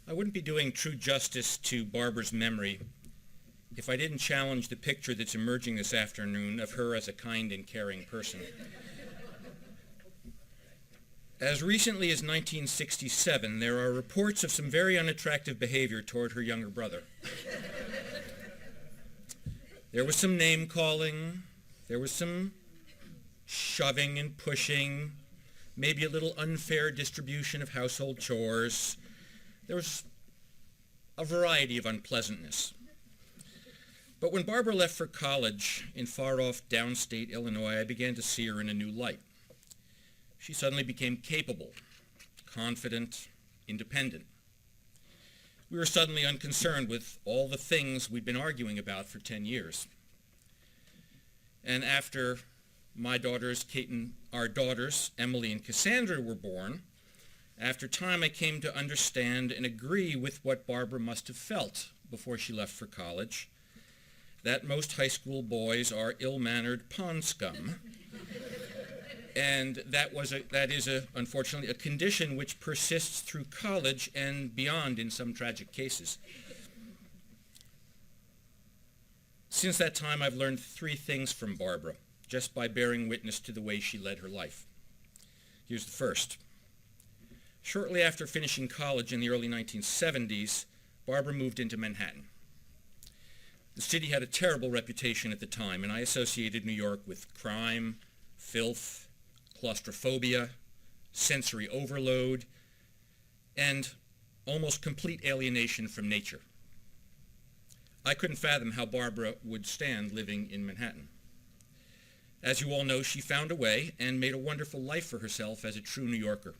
I wouldn't be doing true justice to Barbara's memory if I didn't challenge the picture that's emerging this afternoon of her as a kind and caring person. As recently as 1967, there are reports of some very unattractive behavior toward her younger brother. There was some name-calling, there was some shoving and pushing, maybe a little unfair distribution of household chores. There was a variety of unpleasantness. But when Barbara left for college in far-off downstate Illinois, I began to see her in a new light. She suddenly became capable, confident, independent. We were suddenly unconcerned with all the things we'd been arguing about for 10 years. And after our daughters, Emily and Cassandra, were born, after time I came to understand and agree with what Barbara must have felt before she left for college, that most high school boys are ill-mannered pond scum. And that is unfortunately a condition which persists through college and beyond in some tragic cases. Since that time, I've learned 3 things from Barbara, just by bearing witness to the way she led her life. Here's the first. Shortly after finishing college in the early 1970s, Barbara moved into Manhattan. The city had a terrible reputation at the time, and I associated New York with crime, filth, claustrophobia, sensory overload, and almost complete alienation from nature. I couldn't fathom how Barbara would stand living in Manhattan. As you all know, she found a way and made a wonderful life for herself as a true New Yorker.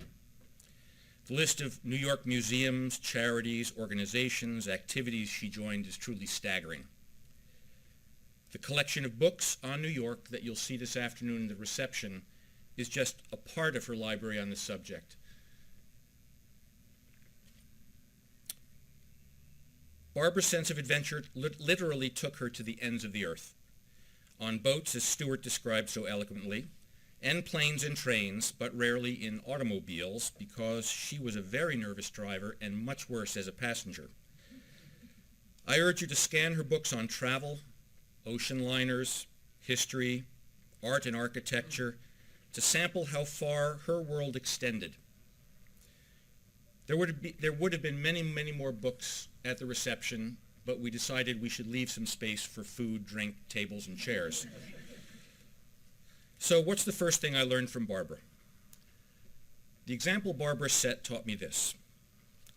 The list of New York museums, charities, organizations, activities she joined is truly staggering. The collection of books on New York that you'll see this afternoon in the reception is just a part of her library on the subject. Barbara's sense of adventure literally took her to the ends of the earth. On boats, as Stewart described so eloquently, and planes and trains, but rarely in automobiles, because she was a very nervous driver and much worse as a passenger. I urge you to scan her books on travel, ocean liners, history, art and architecture, to sample how far her world extended. There would have been many, many more books at the reception, but we decided we should leave some space for food, drink, tables, and chairs. So what's the first thing I learned from Barbara? The example Barbara set taught me this.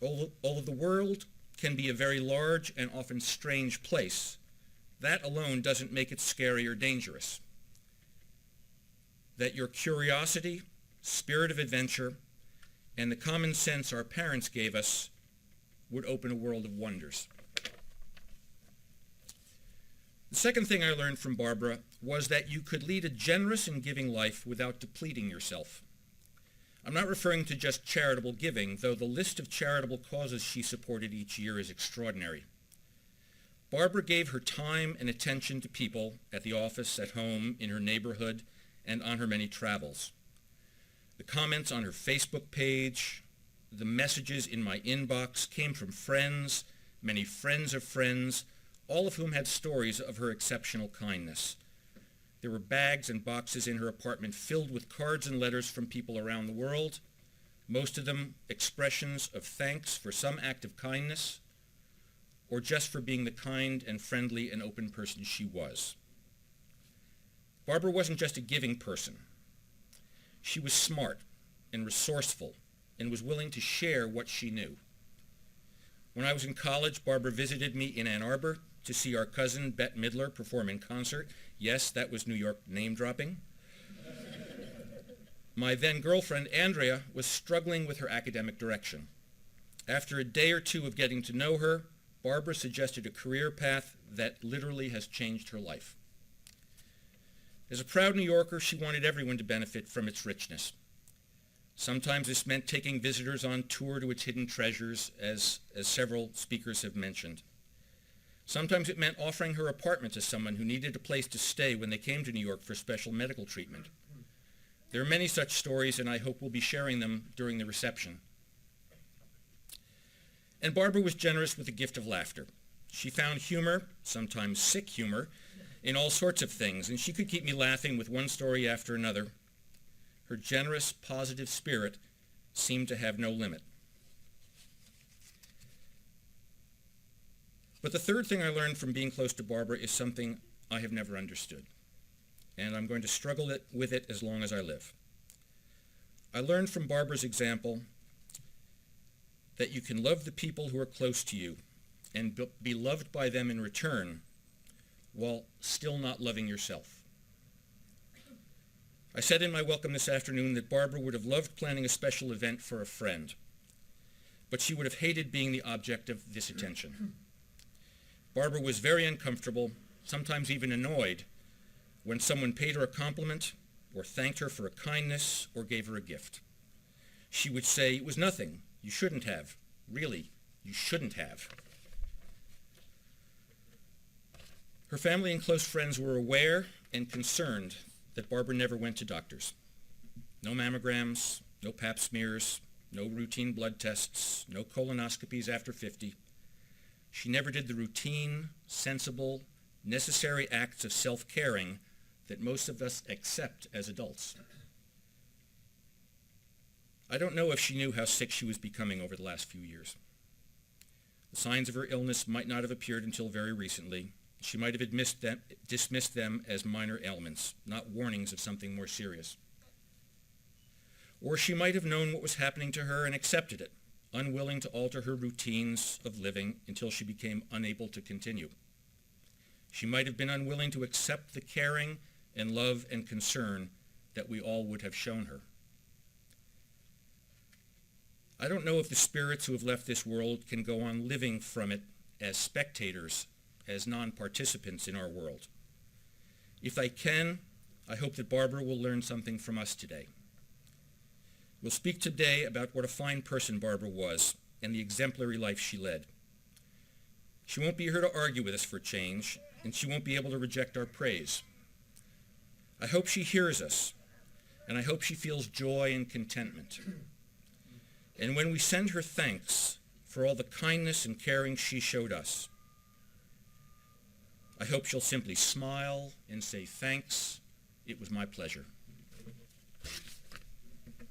Although the world can be a very large and often strange place, that alone doesn't make it scary or dangerous. That your curiosity, spirit of adventure, and the common sense our parents gave us would open a world of wonders. The second thing I learned from Barbara was that you could lead a generous and giving life without depleting yourself. I'm not referring to just charitable giving, though the list of charitable causes she supported each year is extraordinary. Barbara gave her time and attention to people at the office, at home, in her neighborhood, and on her many travels. The comments on her Facebook page, the messages in my inbox came from friends, many friends of friends, all of whom had stories of her exceptional kindness. There were bags and boxes in her apartment filled with cards and letters from people around the world, most of them expressions of thanks for some act of kindness, or just for being the kind and friendly and open person she was. Barbara wasn't just a giving person. She was smart and resourceful and was willing to share what she knew. When I was in college, Barbara visited me in Ann Arbor to see our cousin Bette Midler perform in concert. Yes, that was New York name-dropping. My then-girlfriend, Andrea, was struggling with her academic direction. After a day or two of getting to know her, Barbara suggested a career path that literally has changed her life. As a proud New Yorker, she wanted everyone to benefit from its richness. Sometimes this meant taking visitors on tour to its hidden treasures, as several speakers have mentioned. Sometimes it meant offering her apartment to someone who needed a place to stay when they came to New York for special medical treatment. There are many such stories, and I hope we'll be sharing them during the reception. And Barbara was generous with the gift of laughter. She found humor, sometimes sick humor, in all sorts of things, and she could keep me laughing with one story after another. Her generous, positive spirit seemed to have no limit. But the third thing I learned from being close to Barbara is something I have never understood, and I'm going to struggle with it as long as I live. I learned from Barbara's example that you can love the people who are close to you and be loved by them in return while still not loving yourself. I said in my welcome this afternoon that Barbara would have loved planning a special event for a friend, but she would have hated being the object of this attention. Barbara was very uncomfortable, sometimes even annoyed, when someone paid her a compliment or thanked her for a kindness or gave her a gift. She would say, "It was nothing. You shouldn't have. Really, you shouldn't have." Her family and close friends were aware and concerned that Barbara never went to doctors. No mammograms, no pap smears, no routine blood tests, no colonoscopies after 50. She never did the routine, sensible, necessary acts of self-caring that most of us accept as adults. I don't know if she knew how sick she was becoming over the last few years. The signs of her illness might not have appeared until very recently. She might have dismissed them as minor ailments, not warnings of something more serious. Or she might have known what was happening to her and accepted it, unwilling to alter her routines of living until she became unable to continue. She might have been unwilling to accept the caring and love and concern that we all would have shown her. I don't know if the spirits who have left this world can go on living from it as spectators, as non-participants in our world. If they can, I hope that Barbara will learn something from us today. We'll speak today about what a fine person Barbara was and the exemplary life she led. She won't be here to argue with us for change, and she won't be able to reject our praise. I hope she hears us, and I hope she feels joy and contentment. And when we send her thanks for all the kindness and caring she showed us, I hope she'll simply smile and say, "Thanks, it was my pleasure."